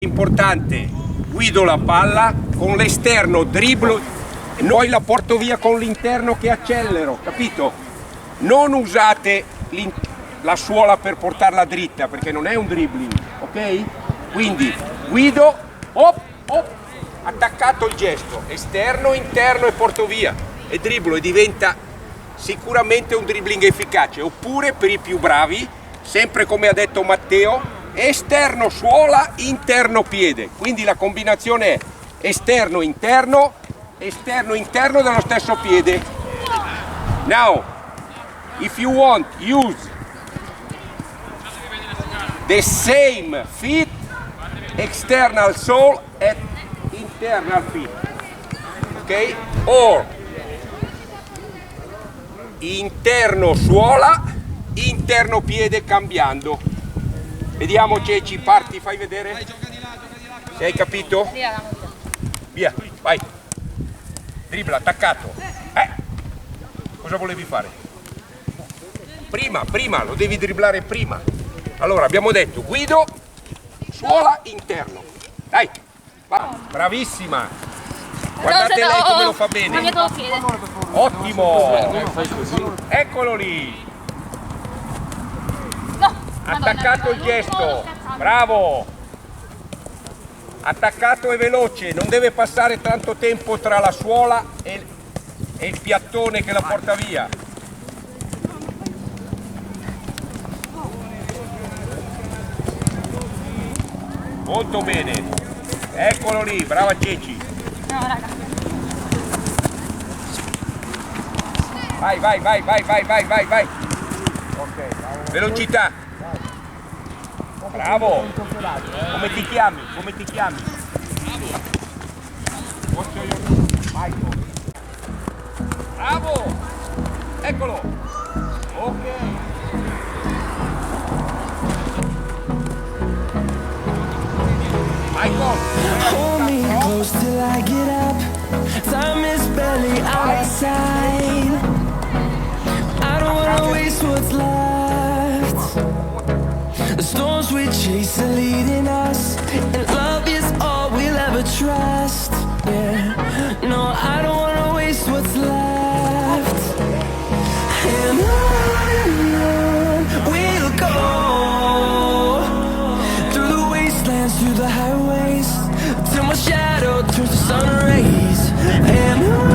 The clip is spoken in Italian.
Importante, guido la palla con l'esterno, dribblo e poi la porto via con l'interno che accelero, capito? Non usate la suola per portarla dritta perché non è un dribbling, ok? Quindi guido, attaccato il gesto, esterno, interno e porto via e dribblo e diventa sicuramente un dribbling efficace. Oppure per i più bravi, sempre come ha detto Matteo, esterno suola, interno piede, quindi la combinazione è esterno interno dello stesso piede. Now if you want, use the same feet, external sole and internal feet, ok? Or interno suola, interno piede cambiando. Vediamo Ceci, parti, fai vedere. Se hai capito? Via, vai. Dribbla, attaccato. Cosa volevi fare? Prima, lo devi dribblare prima. Allora, abbiamo detto guido, suola, interno. Dai, va. Bravissima. Guardate lei come lo fa bene. Ottimo. Eccolo lì. Attaccato il gesto, bravo, attaccato e veloce, non deve passare tanto tempo tra la suola e il piattone che la porta via. Molto bene, eccolo lì, brava Ceci. No, raga. Vai. Ok, velocità. Bravo! Come ti chiami? Bravo! Eccolo! Ok! Michael! Hold me close till I get up. Time is barely on our side. I don't wanna waste what's left. The storms we chase are leading us, and love is all we'll ever trust. Yeah, no, I don't wanna waste what's left. And on we'll go, through the wastelands, through the highways, till my shadow turns to sun rays. And on